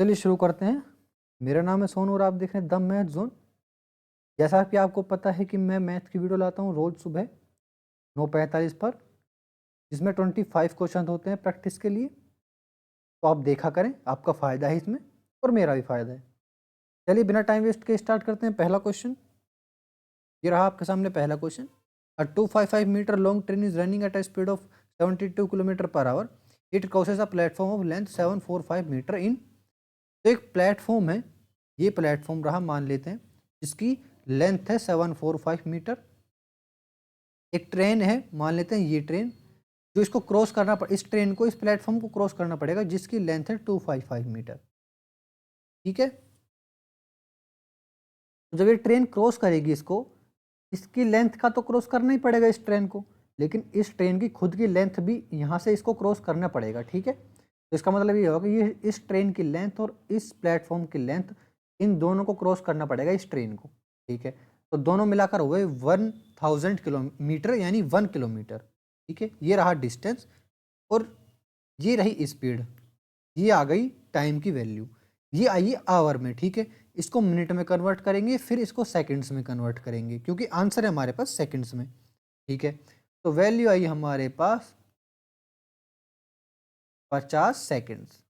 चलिए शुरू करते हैं। मेरा नाम है सोनू और आप देख रहे हैं द मैथ जोन। जैसा कि आपको पता है कि मैं मैथ की वीडियो लाता हूँ रोज़ सुबह 9:45 पर, जिसमें 25 क्वेश्चन होते हैं प्रैक्टिस के लिए। तो आप देखा करें, आपका फ़ायदा है इसमें और मेरा भी फ़ायदा है। चलिए बिना टाइम वेस्ट के स्टार्ट करते हैं। पहला क्वेश्चन ये रहा आपके सामने। पहला question, a 255 metre long train is running at a speed of 72 kilometre per hour. It crosses a platform of length 745 metre in. तो एक प्लेटफॉर्म है, ये प्लेटफॉर्म रहा मान लेते हैं, जिसकी लेंथ है 745 मीटर। एक ट्रेन है, मान लेते हैं ये ट्रेन, जो इसको क्रॉस करना इस ट्रेन को, इस प्लेटफॉर्म को क्रॉस करना पड़ेगा, जिसकी लेंथ है 255 मीटर। ठीक है, तो जब ये ट्रेन क्रॉस करेगी इसको, इसकी लेंथ का तो क्रॉस करना ही पड़ेगा इस ट्रेन को, लेकिन इस ट्रेन की खुद की लेंथ भी यहाँ से इसको क्रॉस करना पड़ेगा। ठीक है, तो इसका मतलब ये होगा कि ये इस ट्रेन की लेंथ और इस प्लेटफॉर्म की लेंथ, इन दोनों को क्रॉस करना पड़ेगा इस ट्रेन को। ठीक है, तो दोनों मिलाकर हुए 1000 किलोमीटर, यानी 1 किलोमीटर। ठीक है, ये रहा डिस्टेंस और ये रही स्पीड। ये आ गई टाइम की वैल्यू, ये आई आवर में। ठीक है, इसको मिनट में कन्वर्ट करेंगे, फिर इसको सेकंड्स में कन्वर्ट करेंगे, क्योंकि आंसर है हमारे पास सेकंड्स में। ठीक है, तो वैल्यू आई हमारे पास 50 seconds.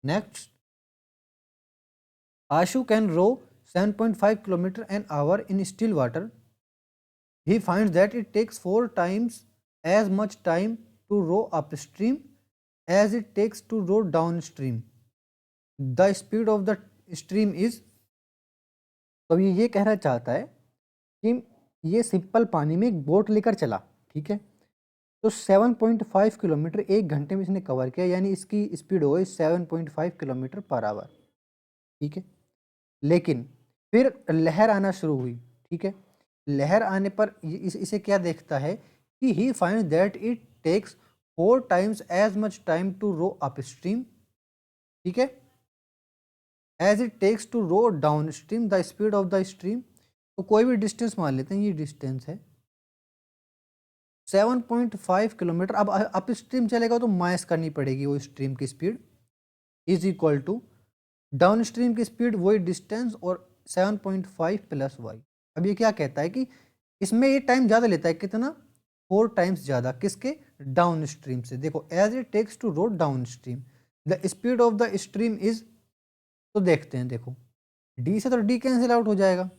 Next, Ashu can row 7.5 kilometres an hour in still water. He finds that it takes 4 times as much time to row upstream as it takes to row downstream. The speed of the stream is. तो ये कहना चाहता है कि ये simple पानी में एक बोट लेकर चला। ठीक है, तो 7.5 किलोमीटर 1 घंटे में इसने कवर किया, यानी इसकी स्पीड हो गई 7.5 किलोमीटर पर आवर। ठीक है, लेकिन फिर लहर आना शुरू हुई। ठीक है, लहर आने पर इसे क्या देखता है कि he find that it takes 4 times as much time to row upstream. ठीक है, as it takes to row down stream the speed of the stream. तो कोई भी डिस्टेंस मान लेते हैं, ये डिस्टेंस है 7.5 किलोमीटर। अब अप स्ट्रीम चलेगा तो माइनस करनी पड़ेगी वो स्ट्रीम की speed, is equal to down stream की स्पीड, वही डिस्टेंस और 7.5 प्लस वाई। अब ये क्या कहता है कि इसमें ये टाइम ज़्यादा लेता है, कितना? 4 टाइम्स ज़्यादा, किसके? डाउन स्ट्रीम से। देखो, as it takes to rowed down stream the speed of the stream is. तो देखते हैं, देखो डी से तो डी कैंसिल आउट हो जाएगा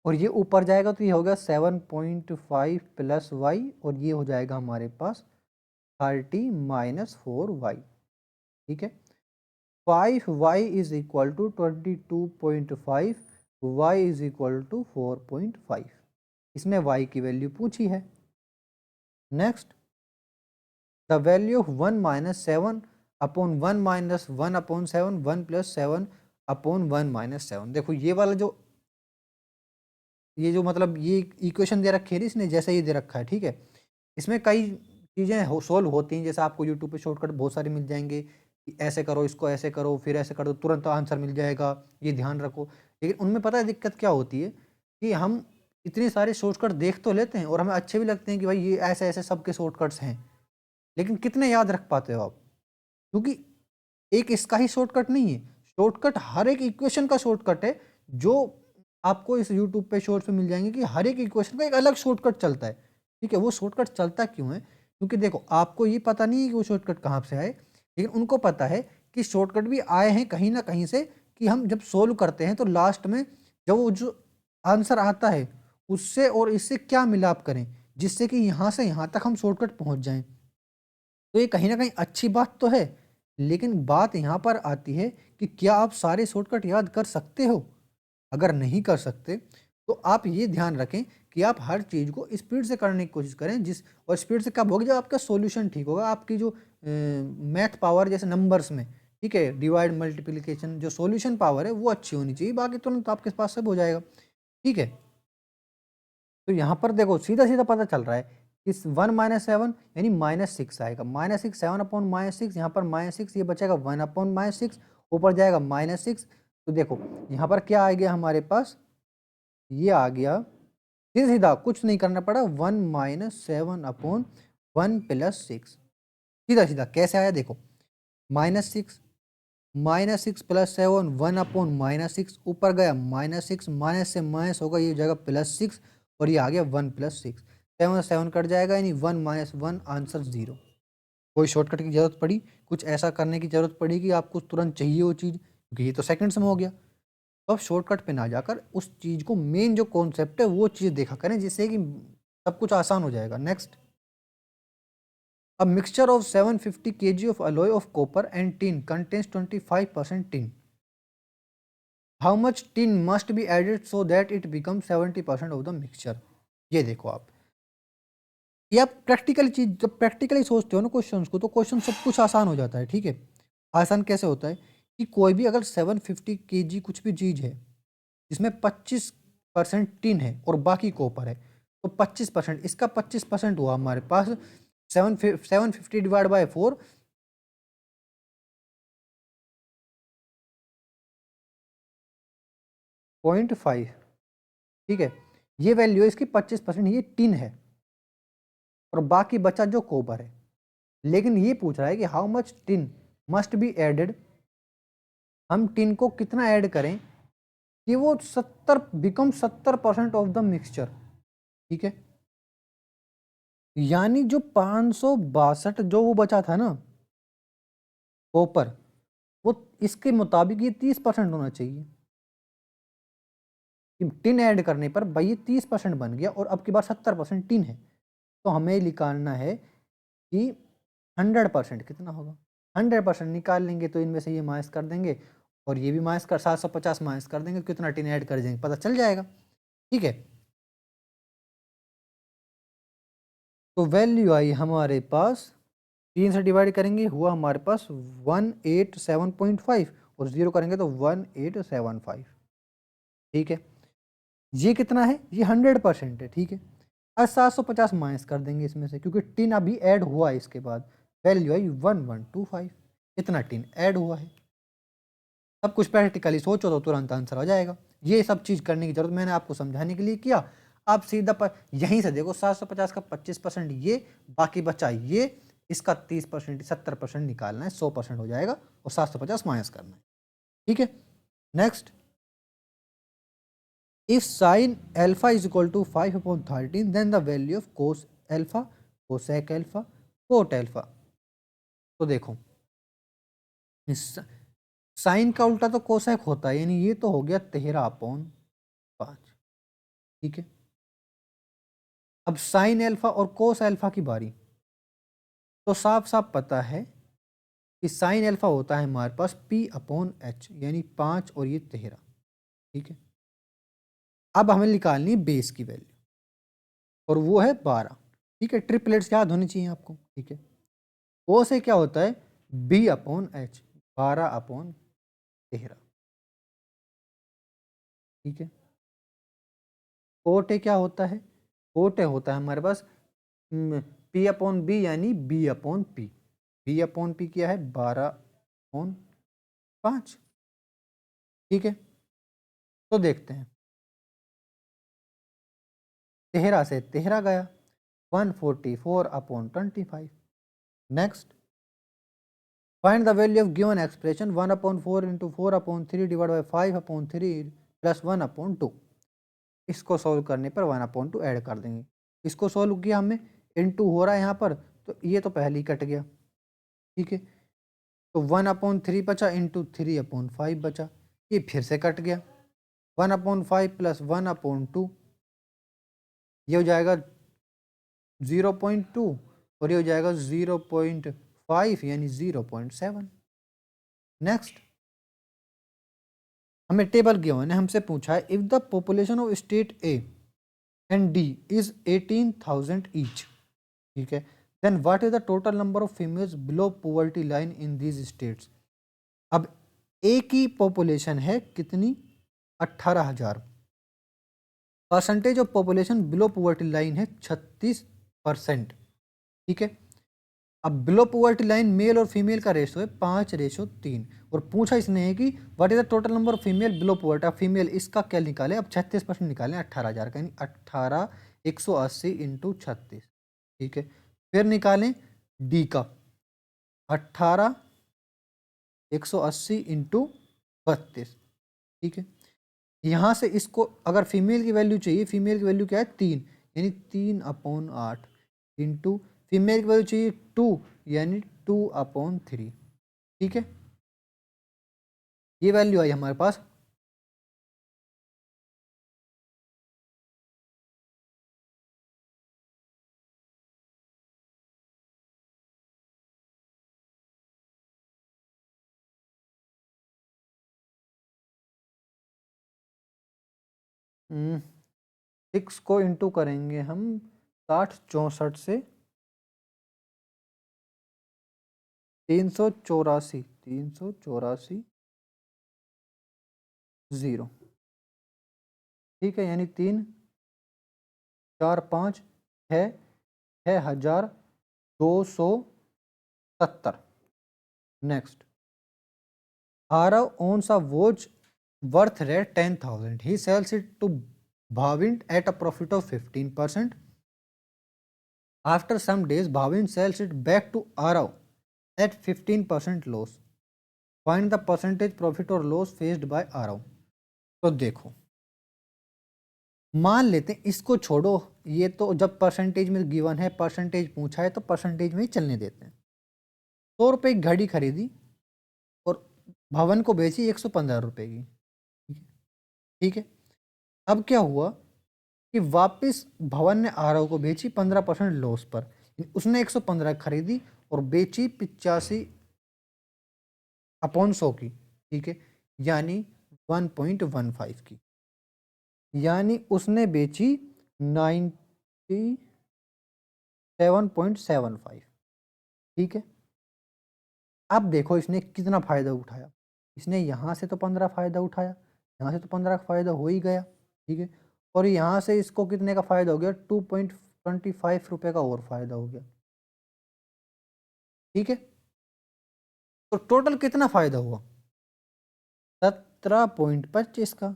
और ये ऊपर जाएगा, तो ये हो गया 7.5 प्लस वाई, और ये हो जाएगा हमारे पास 30 माइनस 4y। ठीक है, 5y is equal to 22.5, y is equal to 4.5। इसने y की वैल्यू पूछी है। Next, the value of 1 minus 7 upon 1 minus 1 upon 7, 1 plus 7 upon 1 minus 7। देखो ये वाला जो, ये जो मतलब ये इक्वेशन दे रखी है इसने, जैसे ये दे रखा है। ठीक है, इसमें कई चीज़ें सोल्व होती हैं, जैसे आपको यूट्यूब पे शॉर्टकट बहुत सारे मिल जाएंगे कि ऐसे करो, इसको ऐसे करो, फिर ऐसे करो, तुरंत आंसर मिल जाएगा, ये ध्यान रखो। लेकिन उनमें पता है दिक्कत क्या होती है कि हम इतने सारे शॉर्टकट देख तो लेते हैं और हमें अच्छे भी लगते हैं कि भाई ये ऐसे ऐसे सबके शॉर्टकट्स हैं, लेकिन कितने याद रख पाते हो आप? क्योंकि एक इसका ही शॉर्टकट नहीं है, शॉर्टकट हर एक इक्वेशन का शॉर्टकट है, जो आपको इस यूट्यूब पे शॉर्ट्स में मिल जाएंगे कि हर एक इक्वेशन का एक अलग शॉर्टकट चलता है। ठीक है, वो शॉर्टकट चलता क्यों है? क्योंकि देखो, आपको ये पता नहीं है कि वो शॉर्टकट कहाँ से आए, लेकिन उनको पता है कि शॉर्टकट भी आए हैं कहीं ना कहीं से, कि हम जब सोल्व करते हैं तो लास्ट में जब वो जो आंसर आता है उससे और इससे क्या मिलाप करें, जिससे कि यहाँ से यहाँ तक हम शॉर्टकट पहुँच जाएं। तो ये कहीं ना कहीं अच्छी बात तो है, लेकिन बात यहाँ पर आती है कि क्या आप सारे शॉर्टकट याद कर सकते हो? अगर नहीं कर सकते तो आप ये ध्यान रखें कि आप हर चीज़ को स्पीड से करने की कोशिश करें, जिस और स्पीड से कब होगी? जब आपका सॉल्यूशन ठीक होगा, आपकी जो मैथ पावर जैसे नंबर्स में, ठीक है, डिवाइड मल्टीप्लिकेशन, जो सॉल्यूशन पावर है वो अच्छी होनी चाहिए, बाकी तुरंत आपके पास सब हो जाएगा। ठीक है, तो यहाँ पर देखो सीधा सीधा पता चल रहा है, इस 1 माइनस 7 यानी -6 आएगा, -6, 7 अपॉन -6, यहाँ पर -6, ये बचेगा 1 अपॉन -6, ऊपर जाएगा -6। तो देखो यहाँ पर क्या आ गया हमारे पास, ये आ गया सीधा सीधा, कुछ नहीं करना पड़ा, 1 माइनस 7 अपॉन 1 प्लस 6। सीधा सीधा कैसे आया देखो, -6 प्लस 7 1/-6 ऊपर गया -6 माइनस से माइनस होगा ये जगह +6 और ये आ गया 1 + 6 7 7 कट जाएगा यानी 1 - 1 आंसर 0। कोई शॉर्टकट की जरूरत पड़ी, कुछ ऐसा करने की जरूरत पड़ी कि आपको तुरंत चाहिए वो चीज़, क्योंकि ये तो सेकंड्स में हो गया। तो आप शॉर्टकट पे ना जाकर उस चीज़ को, मेन जो कॉन्सेप्ट है वो चीज़ देखा करें, जिससे कि सब कुछ आसान हो जाएगा। Next, a mixture of 750 kg of alloy of copper and tin contains 25% tin. How much tin must be added so that it become 70% of the mixture. ये देखो आप, ये आप प्रैक्टिकल चीज, जब प्रैक्टिकली सोचते हो ना क्वेश्चंस को, तो क्वेश्चन सब कुछ आसान हो जाता है। ठीक है, आसान कैसे होता है कि कोई भी अगर 750 kg कुछ भी चीज है जिसमें 25% टिन है और बाकी कॉपर है, तो 25%, इसका 25% हुआ हमारे पास 750 डिवाइड बाय 4, 0.5। ठीक है, ये वैल्यू है इसकी 25%, ये टिन है और बाकी बचा जो कॉपर है। लेकिन ये पूछ रहा है कि how much tin must be added, हम टिन को कितना ऐड करें कि वो 70% ऑफ द मिक्सचर। ठीक है, यानी जो 562 जो वो बचा था ना कॉपर, वो इसके मुताबिक ये 30% होना चाहिए। कि टिन ऐड करने पर भाई ये 30% बन गया और अब की बार 70% टिन है, तो हमें निकालना है कि 100% कितना होगा। 100% निकाल लेंगे तो इनमें से ये माइनस कर देंगे और ये भी माइनस कर 750 माइनस कर देंगे, कितना टिन ऐड कर देंगे पता चल जाएगा। ठीक है, तो वैल्यू आई हमारे पास, 3 से डिवाइड करेंगे हुआ हमारे पास 187.5 और 0 करेंगे तो 1875। ठीक है, ये कितना है, ये 100% है। ठीक है, अब 750 माइनस कर देंगे इसमें से, क्योंकि टिन अभी ऐड हुआ है इसके बाद, वैल्यू आई 1125। इतना टिन ऐड हुआ है। सब कुछ प्रैक्टिकली सोचो तो तुरंत आंसर आ जाएगा। ये सब चीज़ करने की जरूरत मैंने आपको समझाने के लिए किया। आप सीधा पर यहीं से देखो, 750 का 25% ये, बाकी बचा ये, इसका 30% 70% निकालना है, 100% हो जाएगा और 750 माइनस करना है। ठीक है, next, if sine alpha is equal to 5/13 then the value of cos alpha, cosec alpha, cot alpha. तो देखो, इस साइन का उल्टा तो कोसेक होता है, यानी ये तो हो गया 13/5। ठीक है, अब साइन एल्फा और कोस एल्फा की बारी, तो साफ साफ पता है कि साइन एल्फा होता है हमारे पास P/H, यानी 5 और ये 13। ठीक है, अब हमें निकालनी है बेस की वैल्यू और वो है 12। ठीक है, ट्रिपलेट्स याद होनी चाहिए आपको। ठीक है, ओ से क्या होता है B/H, 12/13। ठीक है, कोटे क्या होता है, कोटे होता है हमारे पास P/B यानी B/P। B/P क्या है 12/5। ठीक है, तो देखते हैं, 13 से 13 गया, 144/25। Next, find the value of given expression 1/4 into 4/3 divide by 5/3 plus 1/2। इसको सोल्व करने पर 1/2 ऐड कर देंगे। इसको सोल्व किया हमने, इंटू हो रहा है यहाँ पर, तो ये तो पहले ही कट गया। ठीक है, तो 1/3 बचा इंटू 3/5 बचा, ये फिर से कट गया। 1/5 प्लस 1/2, ये हो जाएगा 0.2 और ये हो जाएगा 0.5 यानी 0.7। नेक्स्ट, हमें टेबल गिवन है, हमसे पूछा है if the population of state A and D is 18,000 each. ठीक है, then what is the total number of females below poverty line in these states. अब ए की पॉपुलेशन है कितनी, 18,000। Percentage of population below poverty line है 36%। ठीक है, अब बिलो पॉवर्टी लाइन मेल और फीमेल का रेशो है 5:3 और पूछा इसने है कि what is the total number of female below poverty. अब फीमेल इसका क्या निकाले, अब 36% निकालें 18,000 का, यानी 18 180 इंटू 36। ठीक है, फिर निकालें डी का, 18 180 इंटू 32, ठीक है। यहाँ से इसको अगर फीमेल की वैल्यू चाहिए, फीमेल की वैल्यू क्या है 3, यानी 3/8 इंटू फीमेल की वैल्यू चाहिए 2, यानी 2/3, ठीक है। ये वैल्यू आई हमारे पास। 6 को इंटू करेंगे हम 60 64 से, 384 0, ठीक है। यानी 3 4 5 6 6270। Next, Arav owns a watch worth rate 10,000. He sells it to Bhavin at a profit of 15%. After some days, Bhavin sells it back to Arav at 15% loss. Find the percentage profit or loss faced by Arav. तो देखो, मान लेते हैं, इसको छोड़ो, ये तो जब परसेंटेज में गिवन है, परसेंटेज पूछा है तो परसेंटेज में ही चलने देते हैं। 100 रुपये की घड़ी खरीदी और भवन को बेची 115 रुपये की, ठीक है। अब क्या हुआ कि वापस भवन ने आरव को बेची 15% लॉस पर। उसने 115 खरीदी और बेची 85/100 की, ठीक है, यानी 1.15 की, यानी उसने बेची 97.75, ठीक है। अब देखो इसने कितना फायदा उठाया, इसने यहाँ से तो 15 फायदा उठाया, यहाँ से तो 15 का फायदा हो ही गया, ठीक है। और यहाँ से इसको कितने का फायदा हो गया, 2.25 रुपये का और फायदा हो गया, ठीक है। तो टोटल कितना फायदा हुआ, 17.25 का।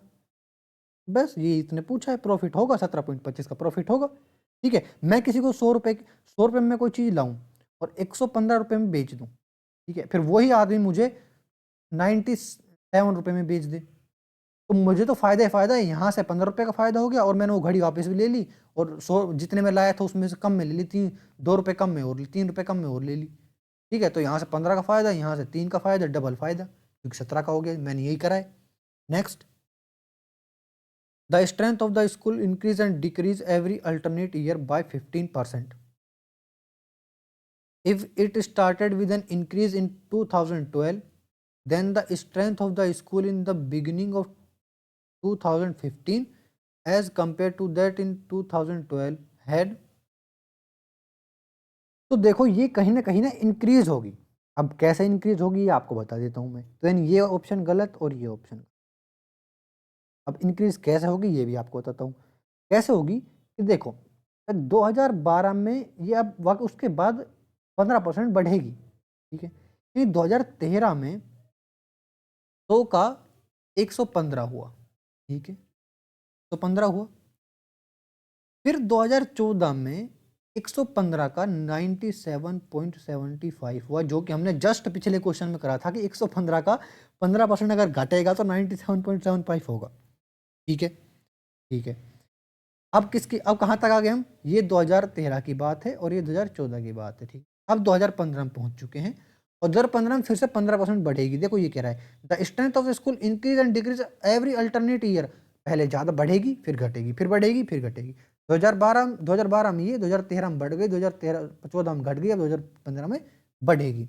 बस ये इतने पूछा है, प्रॉफिट होगा 17.25 का प्रॉफिट होगा, ठीक है। मैं किसी को 100 रुपये में कोई चीज़ लाऊं और 115 रुपये में बेच दूं, ठीक है, फिर वही आदमी मुझे 97 रुपये में बेच दे, तो मुझे तो फायदा ही फायदा है। यहाँ से 15 रुपये का फायदा हो गया और मैंने वो घड़ी वापस भी ले ली और 100 जितने में लाया था उसमें से कम में ले ली, 2 रुपये कम में और 3 रुपये कम में और ले ली, ठीक है। तो यहाँ से 15 का फायदा, यहाँ से 3 का फायदा, डबल फायदा, क्योंकि 17 का हो गया, मैंने यही करा है। Next, the strength of the school increase and decrease every alternate year by 15%. If it started with an increase in 2012, then the strength of the school in the beginning of 2015 as compared to that in 2012 had, तो देखो ये कहीं ना increase होगी। अब कैसे increase होगी ये आपको बता देता हूं मैं। तो यानी ये ऑप्शन गलत और ये ऑप्शन। अब इंक्रीज कैसे होगी ये भी आपको बताता हूँ कैसे होगी। कि देखो 2012 में ये अब वक्त उसके बाद 15% बढ़ेगी, ठीक है। फिर 2013 में 100 का 115 हुआ, ठीक है, तो 15 हुआ। फिर 2014 में 115 का 97.75 हुआ, जो कि हमने जस्ट पिछले क्वेश्चन में करा था कि 115 का 15% अगर घटेगा तो 97.75 होगा, ठीक है, ठीक है। अब कहाँ तक आ गए हम, ये 2013 की बात है और ये 2014 की बात है, ठीक। अब 2015 में पहुंच चुके हैं और 2015 में फिर से 15% बढ़ेगी। देखो ये कह रहा है the strength of school increase and decrease every alternate year, पहले ज़्यादा बढ़ेगी फिर घटेगी फिर बढ़ेगी फिर घटेगी। 2012 में ये, 2013 में बढ़ गई, 2014 में घट गई, अब 2015 में बढ़ेगी।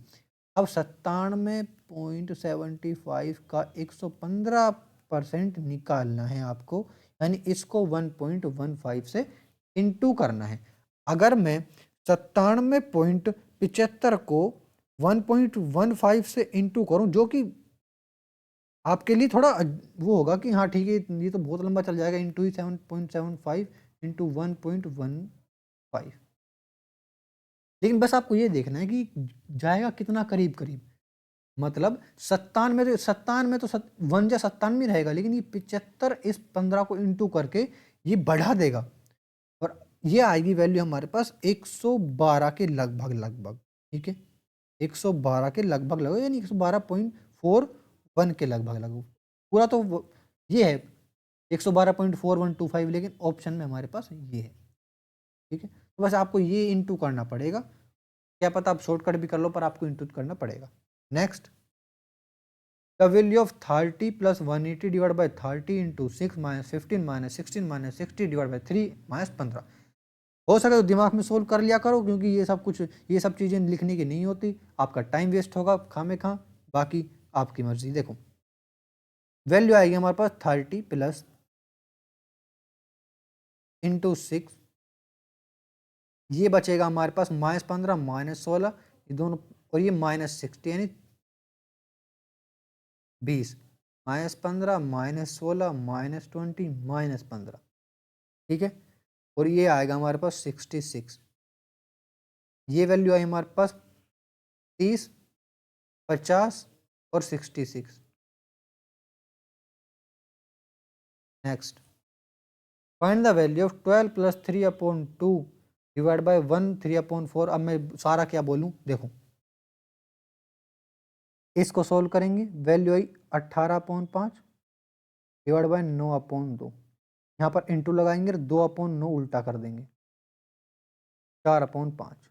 अब 97.75 का 115% निकालना है आपको, यानी इसको 1.15 से इंटू करना है। अगर मैं 97.75 को 1.15 से इंटू करूं, जो कि आपके लिए थोड़ा वो होगा कि हाँ ठीक है ये तो बहुत लंबा चल जाएगा, इंटू 7.75 इंटू 1.15, लेकिन बस आपको ये देखना है कि जाएगा कितना करीब करीब। मतलब 97 तो 1 रहेगा, लेकिन ये 75 इस 15 को इंटू करके ये बढ़ा देगा और ये आएगी वैल्यू हमारे पास 112 के लगभग, ठीक है, 112 के लगभग लगभग, यानी 112.41 के लगभग लगभग। पूरा तो ये है 112.4125, लेकिन ऑप्शन में हमारे पास ये है। ठीक है, तो बस आपको ये इंटू करना पड़ेगा, क्या पता आप शॉर्टकट भी कर लो, पर आपको इंटू करना पड़ेगा। Next, the value of 30 plus 180 divide by 30 into 6 minus 15 minus 16 minus 60 divide by 3 minus 15। हो सके तो दिमाग में सोल्व कर लिया करो, क्योंकि ये सब चीज़ें लिखने की नहीं होती, आपका टाइम वेस्ट होगा खामे खा। बाकी आपकी मर्जी। देखो वैल्यू आएगी हमारे पास 30 प्लस इंटू 6, ये बचेगा हमारे पास -15 -16, ये दोनों, और ये -60 यानी 20, -15 -16 -20 -15। ठीक है, और ये आएगा हमारे पास 66। ये वैल्यू आई हमारे पास 30, 50 और 66। Next, find the value of 12 plus 3/2 divide by 1 3/4। अब मैं सारा क्या बोलूँ, देखो इसको सोल्व करेंगे, वैल्यू आई 18/5 डिवाइड बाई 9/2। यहाँ पर इंटू लगाएंगे, 2/9 उल्टा कर देंगे, 4/5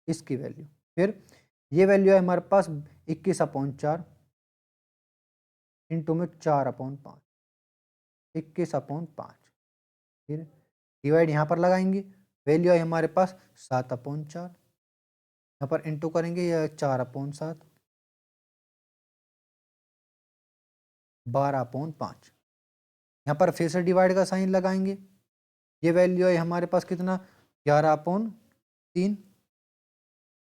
इसकी वैल्यू। फिर ये वैल्यू है हमारे पास 21/4 इंटू में 4/5, 21/5। फिर डिवाइड यहाँ पर लगाएंगे, वैल्यू है हमारे पास 7/4, यहाँ पर इंटू करेंगे, यह 4/7, 12/5। यहाँ पर फिर से डिवाइड का साइन लगाएंगे, ये वैल्यू है हमारे पास कितना, 11/3,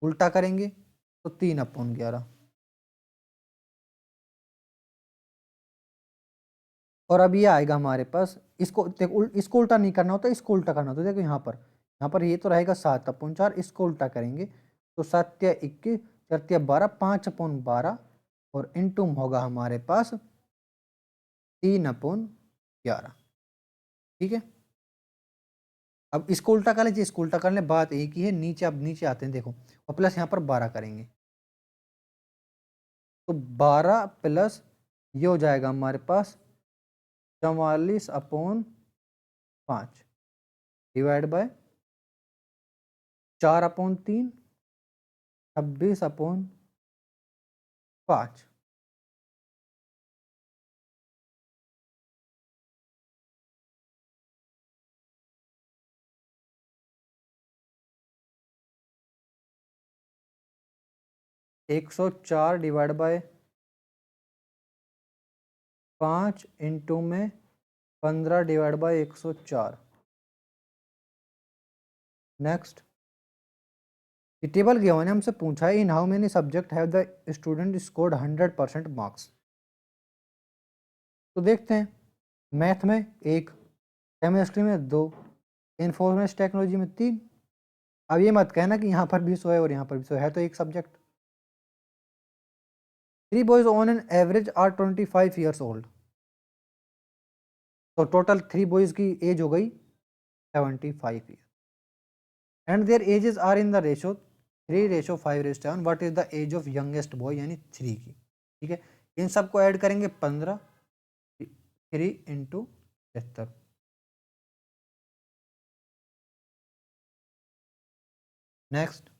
उल्टा करेंगे तो 3/11। और अब ये आएगा हमारे पास, इसको देखो, इसको उल्टा नहीं करना होता, इसको उल्टा करना होता। देखो यहाँ पर ये तो रहेगा 7/4, इसको उल्टा करेंगे तो 7 × 21 4 × 12 5/12, और इंटू होगा हमारे पास 3/11। ठीक है, अब इसको उल्टा कर लीजिए, इसको उल्टा करने बात एक ही है, नीचे अब नीचे आते हैं देखो, और प्लस यहाँ पर 12 करेंगे, तो 12 प्लस ये हो जाएगा हमारे पास 44/5 डिवाइड बाय 4/3, 26/5। एक 104 डिवाइड बाय 5 इंटू में 15 डिवाइड बाय 104। नेक्स्ट, ये टेबल गिवन है, हमसे पूछा है in how many subject have the student scored 100% marks. तो देखते हैं, मैथ में 1, केमिस्ट्री में 2, इंफॉर्मेशन टेक्नोलॉजी में 3। अब ये मत कहना कि यहाँ पर भी 100 है और यहाँ पर भी 100 है, तो एक subject. 3 boys on an average are 25 years old। तो टोटल 3 boys की एज हो गई 75 year, and their ages are in the ratio 3:5:7। What is the age of youngest boy, यानी 3 की। ठीक है, इन सबको ऐड करेंगे 15, 3 × 73। नेक्स्ट,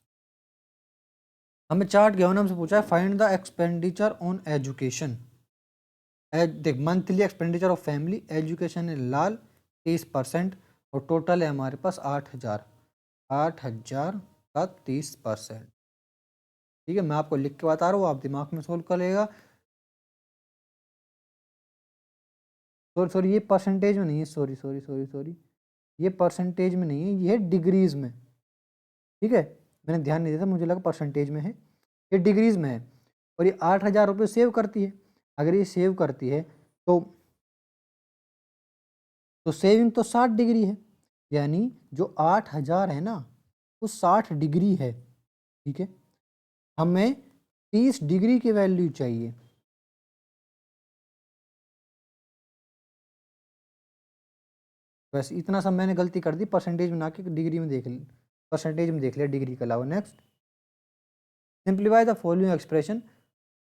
हमें चार्ट गिवन, हमसे पूछा है find the expenditure on education. देख, monthly expenditure of family, education है लाल 30%, और टोटल है हमारे पास 8,000 का 30%। ठीक है, मैं आपको लिख के बता रहा हूँ, आप दिमाग में सोल्व कर लेगा। सॉरी ये परसेंटेज में नहीं है, सॉरी ये परसेंटेज में नहीं है, ये है डिग्रीज में। ठीक है, मैंने ध्यान नहीं दिया था, मुझे लगा परसेंटेज में है, ये डिग्रीज में है। और ये 8,000 रुपये सेव करती है। अगर ये सेव करती है तो सेविंग तो 60 डिग्री है, यानी जो 8,000 है ना, वो 60 डिग्री है। ठीक है, हमें 30 डिग्री की वैल्यू चाहिए। बस इतना सब मैंने गलती कर दी, परसेंटेज में ना कि डिग्री में देख ली, परसेंटेज में देख लिया डिग्री के अलावा। Next, simplify the following expression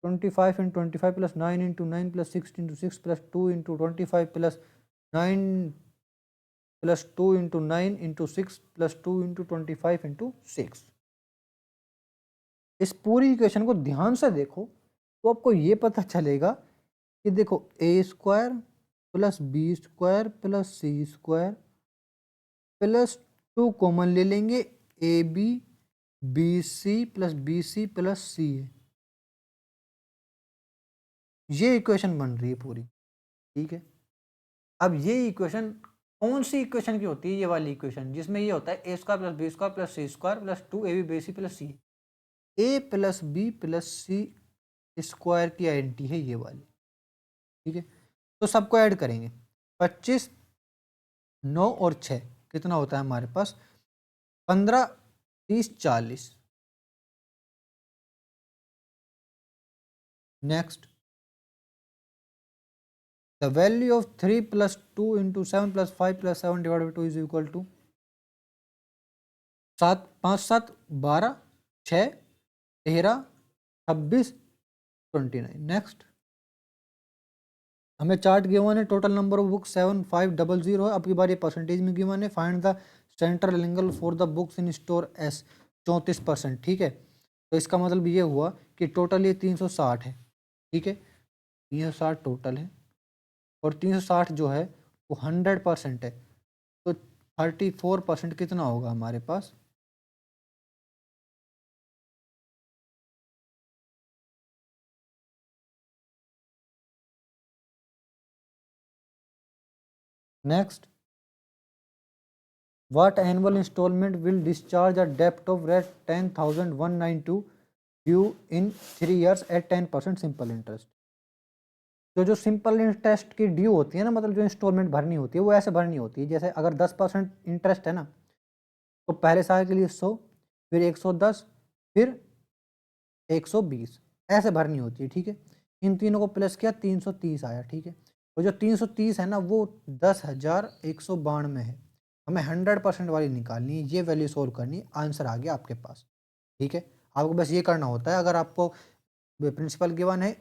25 into 25 plus 9 into 9 plus 6 into 6 plus 2 into 25 plus 9 plus 2 into 9 into 6 plus 2 into 25 into 6। इस पूरी इक्वेशन को ध्यान से देखो तो आपको ये पता चलेगा कि देखो A square plus B square plus C square plus 2 common ले लेंगे ए बी सी प्लस सी ए, ये इक्वेशन बन रही है पूरी। ठीक है, अब ये इक्वेशन कौन सी इक्वेशन की होती है? ये वाली इक्वेशन जिसमें ये होता है A square plus B square plus C square plus 2 A B C plus C. A plus B plus C square की आइडेंटिटी है ये वाली। ठीक है, तो सबको ऐड करेंगे 25 9 और 6 कितना होता है हमारे पास 15 30 40। Next the value of 3 plus 2 into 7 plus 5 plus 7 divide by 2 is equal to 7 5 7 12 6 13 26 29। Next हमें चार्ट गिवन है, टोटल नंबर ऑफ बुक्स 7500 है। अब की बार ये परसेंटेज में गिवन है, find the central angle for the books in store S 34%। ठीक है, तो इसका मतलब ये हुआ कि टोटल ये 360 है। ठीक है, 360 टोटल है और 360 जो है वो 100% है, तो 34% कितना होगा हमारे पास? Next what annual instalment will discharge a डेप्ट of rate 10,192 due in 3 years at 10% simple interest. जो सिंपल इंटरेस्ट की ड्यू होती है ना, मतलब जो इंस्टॉलमेंट भरनी होती है वो ऐसे भरनी होती है, जैसे अगर 10% इंटरेस्ट है ना तो पहले साल के लिए 100, फिर 110, फिर 120 ऐसे भरनी होती है। ठीक है, इन तीनों को प्लस किया 330 आया। ठीक है, और जो 330 है ना वो 10,192 है। हमें 100% वाली निकालनी है, ये वैल्यू सोल्व करनी है, आंसर आ गया आपके पास। ठीक है, आपको बस ये करना होता है, अगर आपको प्रिंसिपल गिवन है,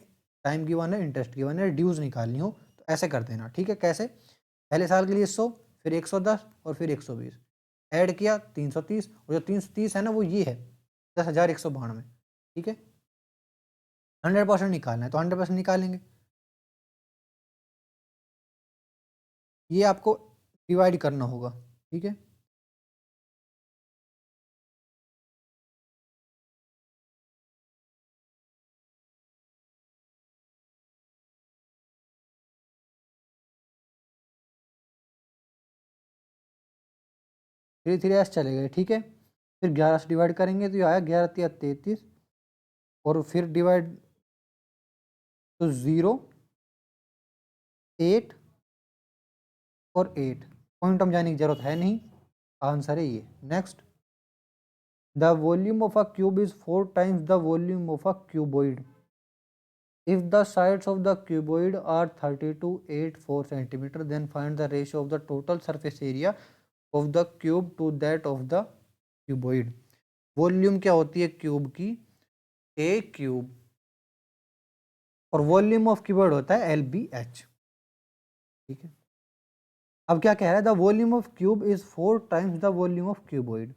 टाइम गिवन है, इंटरेस्ट गिवन है, ड्यूज निकालनी हो तो ऐसे कर देना। ठीक है, कैसे? पहले साल के लिए 100, फिर 110 और फिर 120 ऐड किया 330, और जो 330 है ना वो ये है 10,192। ठीक है, 100% निकालना है तो 100% निकालेंगे। ये आपको डिवाइड करना होगा। ठीक है, थ्री थ्री एस चले गए। ठीक है, फिर 11 से डिवाइड करेंगे तो ये आया 11 तिया 33, और फिर डिवाइड तो 0 8 और 8, पॉइंट हम जाने की जरूरत है नहीं, आंसर है ये। Next the volume of a cube is 4 times the volume of a cuboid if the sides of the cuboid are 3284 centimeter, then find the ratio of the total surface area of the cube to that of the cuboid। Volume क्या होती है cube की? ए cube, और volume of cuboid होता है LBH। ठीक है, अब क्या कह रहा है? The volume of cube is 4 times the volume of cuboid.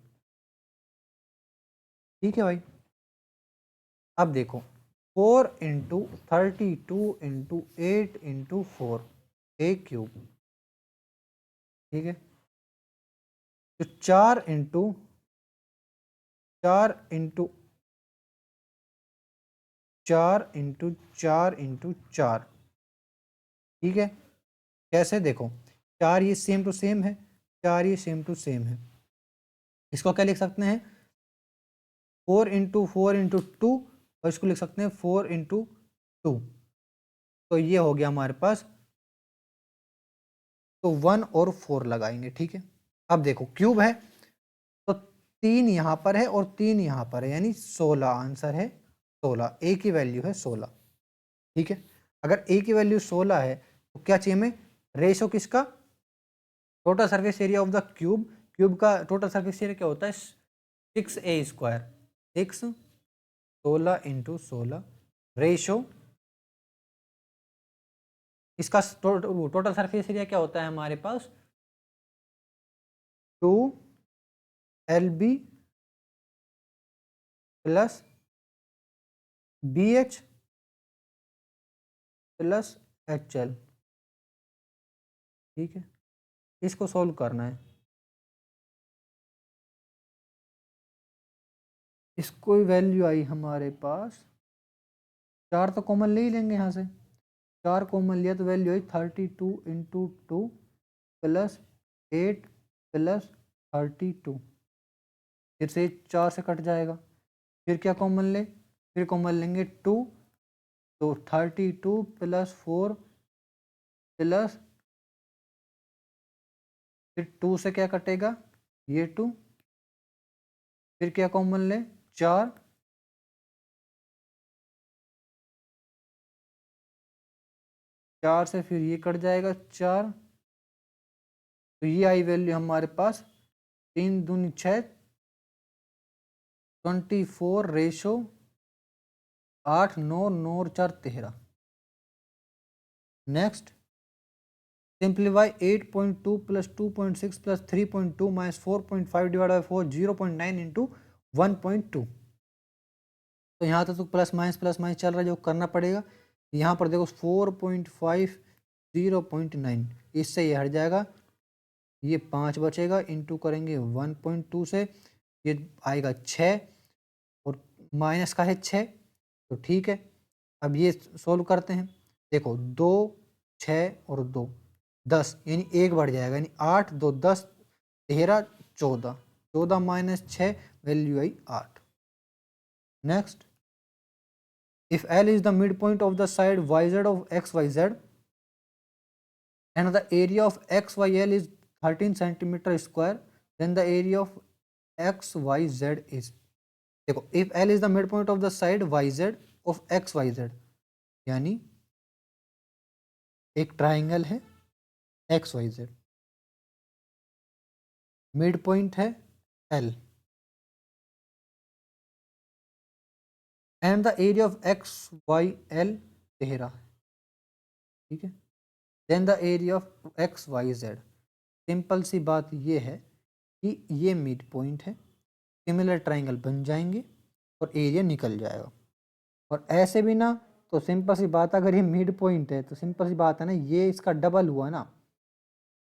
ठीक है भाई, अब देखो 4 इंटू 32 इंटू 8 इंटू 4 ए क्यूब। ठीक है, तो 4 इंटू 4 इंटू 4 इंटू 4 इंटू 4। ठीक है, कैसे? देखो 4 ये सेम टू सेम है, 4 ये सेम टू सेम है, इसको क्या लिख सकते हैं? 4 इंटू 4 इंटू 2, और इसको लिख सकते हैं 4 इंटू 2। तो ये हो गया हमारे पास, तो 1 और 4 लगाएंगे। ठीक है, अब देखो क्यूब है तो 3 यहाँ पर है और 3 यहाँ पर है, यानी 16 आंसर है। 16 ए की वैल्यू है 16। ठीक है, अगर ए की वैल्यू 16 है तो क्या चाहिए हमें? रेशो किसका? Total surface area of the cube. Cube का टोटल सरफेस एरिया क्या होता है? 6a स्क्वायर, 6 16 इंटू 16 रेशो, इसका टोटल सरफेस एरिया क्या होता है हमारे पास 2 LB plus BH plus HL। ठीक है, इसको सॉल्व करना है। इसको वैल्यू आई हमारे पास 4 तो कॉमन ले ही लेंगे यहाँ से, 4 कॉमन लिया तो वैल्यू आई 32 इंटू 2 प्लस 8 प्लस 32, फिर से 4 से कट जाएगा, फिर क्या कॉमन ले, फिर कॉमन लेंगे 2, तो 32 प्लस 4 प्लस फिर 2 से क्या कटेगा ये 2, फिर क्या कॉमन ले 4, चार से फिर ये कट जाएगा 4, तो ये आई वैल्यू हमारे पास 3 दूनी 6, 24 रेशो 8 9 9 और 4 13। Next simplify 8.2 plus 2.6 plus 3.2 minus 4.5 divide by 4 0.9 into 1.2। तो यहाँ तो प्लस माइनस चल रहा है जो करना पड़ेगा। यहाँ पर देखो 4.5 0.9, इससे ये हट जाएगा, ये 5 बचेगा, इंटू करेंगे 1.2 से, ये आएगा 6 और माइनस का है 6, तो ठीक है। अब ये सोल्व करते हैं, देखो 2 6 और 2 10, यानी 1 बढ़ जाएगा, यानी 8 2 10 13 14, 14 minus 6 value I 8। Next if L is the midpoint of the side YZ of XYZ and the area of XYL is 13 centimeter square, then the area of XYZ is, देखो if L is the midpoint of the side YZ of XYZ, यानी एक triangle है XYZ, mid point है L and the area of XYL 13, ठीक है, then the area of XYZ। Simple सी बात ये है कि ये मिड पॉइंट है, सिमिलर ट्राइंगल बन जाएंगे और एरिया निकल जाएगा। और ऐसे भी ना तो सिंपल सी बात, अगर ये मिड पॉइंट है तो सिंपल सी बात है ना, ये इसका डबल हुआ ना,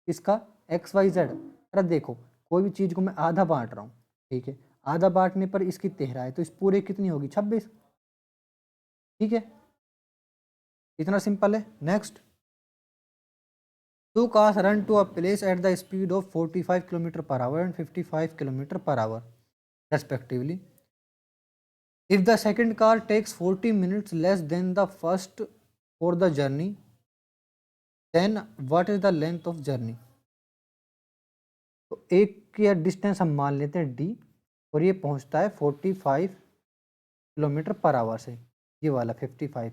इसका XYZ। अरे देखो कोई भी चीज़ को मैं आधा बांट रहा हूँ, ठीक है, आधा बांटने पर इसकी 13 है, तो इस पूरे कितनी होगी 26, ठीक है, इतना सिंपल है। Next two cars run to a place at the speed of 45 kilometres per hour and 55 kilometres per hour respectively. If the second car takes 40 minutes less than the first for the journey, then what is the length of journey? तो एक का distance हम मान लेते हैं d और ये पहुंचता है 45 किलोमीटर पर आवर से, ये वाला 55,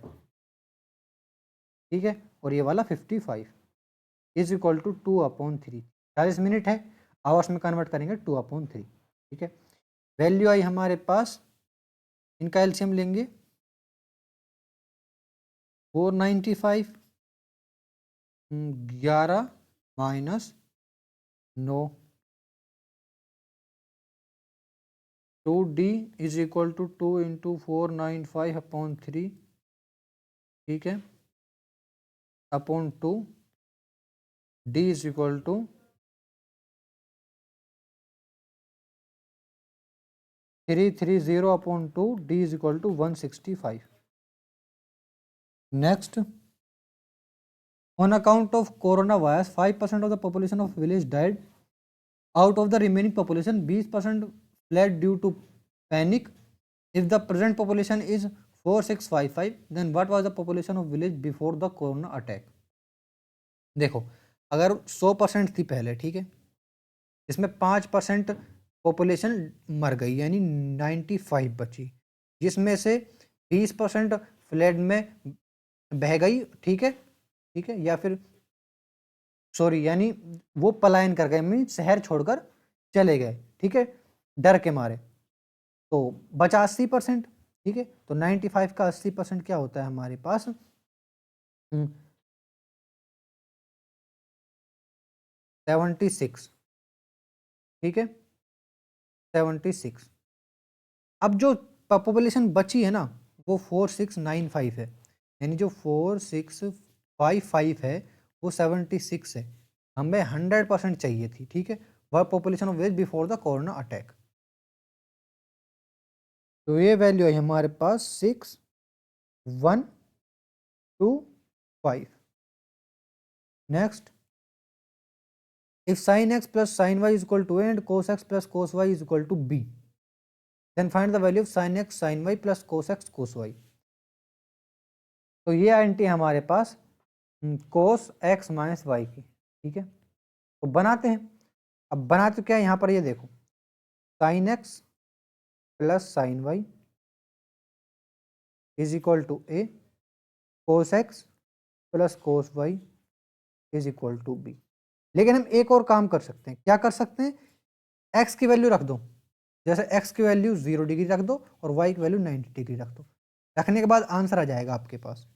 ठीक है, और ये वाला 55 इज इक्वल टू 2/3, 40 मिनट है, आवर्स में कन्वर्ट करेंगे 2/3, ठीक है। वैल्यू आई हमारे पास, इनका एलसीएम लेंगे 495, 11 minus 9, 2D is equal to 2 into 495/3, ठीक है, upon 2, D is equal to 330/2, D is equal to 165। Next on account of coronavirus 5% of the population of village died, out of the remaining population 20% fled due to panic. If the present population is 4655, then what was the population of village before the corona attack? देखो अगर 100% थी पहले, ठीक है, इसमें 5% population मर गई यानी 95 बची, जिसमें से 20% फ्लड में बह गई, ठीक है, ठीक है, या फिर सॉरी यानी वो पलायन कर गए, मीन शहर छोड़कर चले गए, ठीक है, डर के मारे, तो बचा 80%। ठीक है। तो 95 का 80% क्या होता है हमारे पास 76, ठीक है 76। अब जो पॉपुलेशन बची है ना वो 4695 है, यानी जो 4655 है वो 76 है। हमें 100% चाहिए थी, ठीक है, वह population of west before the corona attack. तो ये वैल्यू है हमारे पास 6125। Next, if sin x plus sin y is equal to a and cos x plus cos y is equal to b, then find the value of sin x sin y plus cos x cos y। तो ये aunty हमारे पास cos x minus Y की, ठीक है। तो बनाते हैं। अब बनाते क्या है, यहाँ पर ये देखो sin x plus sin y is equal to a, cos x plus cos y is equal to b। लेकिन हम एक और काम कर सकते हैं, क्या कर सकते हैं, x की वैल्यू रख दो, जैसे x की वैल्यू 0 डिग्री रख दो और y की वैल्यू 90 डिग्री रख दो। रखने के बाद आंसर आ जाएगा आपके पास।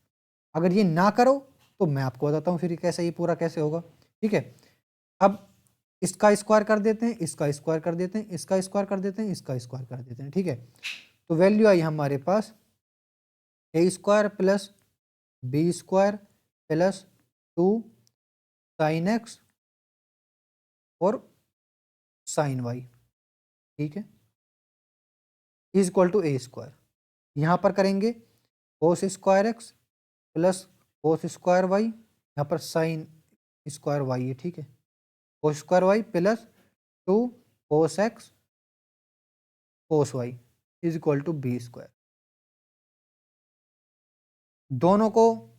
अगर ये ना करो तो मैं आपको बताता हूँ फिर कैसे ये पूरा कैसे होगा, ठीक है। अब इसका स्क्वायर कर देते हैं, इसका स्क्वायर कर देते हैं, इसका स्क्वायर कर देते हैं, इसका स्क्वायर कर देते हैं, ठीक है। तो वैल्यू आई हमारे पास A square plus B square plus 2 sine X और साइन वाई, ठीक है, is equal to A square. यहाँ पर करेंगे cos square x plus cos square Y, यहाँ पर साइन स्क्वायर वाई है, ठीक है, cos square Y plus 2 cos X cos Y is equal to B square. दोनों को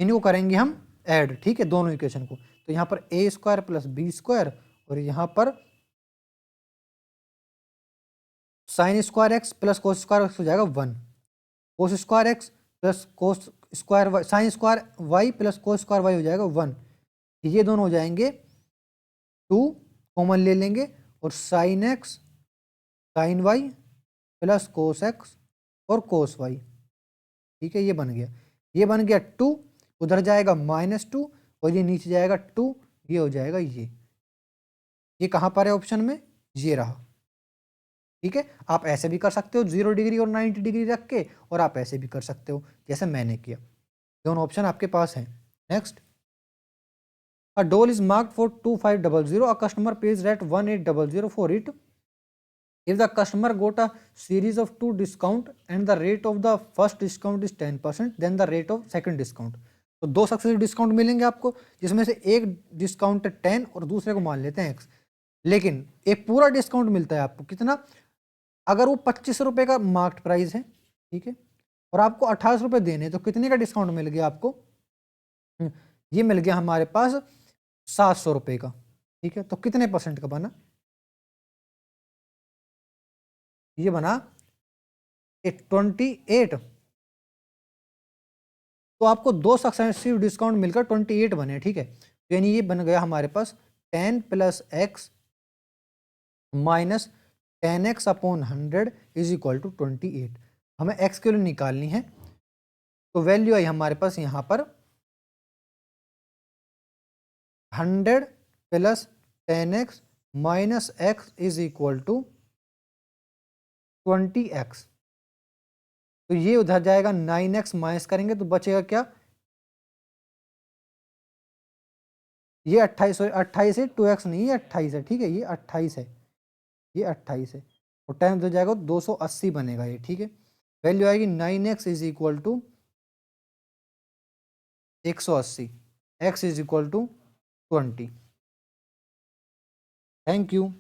इनको करेंगे हम ऐड, ठीक है, दोनों इक्वेशन को। तो यहाँ पर a square plus B square और यहाँ पर sine square x plus cos square x हो जाएगा 1, cos square x plus cos square y, sine square Y plus cos square y हो जाएगा 1। ये दोनों हो जाएंगे 2, कॉमन ले लेंगे और sine x sine y plus cos x और कोस वाई, ठीक है, ये बन गया। ये बन गया 2, उधर जाएगा -2 और ये नीचे जाएगा 2, ये हो जाएगा ये कहाँ पर है ऑप्शन में, ये रहा, ठीक है। आप ऐसे भी कर सकते हो 0 डिग्री और 90 डिग्री रख के, और आप ऐसे भी कर सकते हो जैसे मैंने किया, दोनों ऑप्शन आपके पास हैं। नेक्स्ट, अ डोल is marked for 2500, a customer page rate 1800 for it. If the customer got a series of 2 discount and the rate of the first discount is 10%, then the rate of second discount। तो 2 successive discount मिलेंगे आपको, जिसमें से एक discount है 10 और दूसरे को मान लेते हैं x। लेकिन एक पूरा डिस्काउंट मिलता है आपको कितना, अगर वो 25 रुपए का मार्केट प्राइस है, ठीक है, और आपको 28 रुपए देने, तो कितने का डिस्काउंट मिल गया आपको, ये मिल गया हमारे पास 700 रुपए का, ठीक है। तो कितने परसेंट का बना, ये बना 28। तो आपको 2 सक्सेसिव डिस्काउंट मिलकर 28 बने, ठीक है। तो यानी ये बन गया हमारे पास 10 plus x minus 10x upon 100 is equal to 28। हमें x की वैल्यू निकालनी है, तो वैल्यू आई हमारे पास यहाँ पर 100 plus 10x minus x is equal to 20x। तो ये उधर जाएगा 9x माइनस करेंगे तो बचेगा क्या, ये 28 है, 2x नहीं, ये 28 है, ठीक है, ये 28 है, ये 28 है, और 10 हो जाएगा 280 बनेगा ये, ठीक है। वैल्यू आएगी 9x is equal to 180, x is equal to 20। Thank you.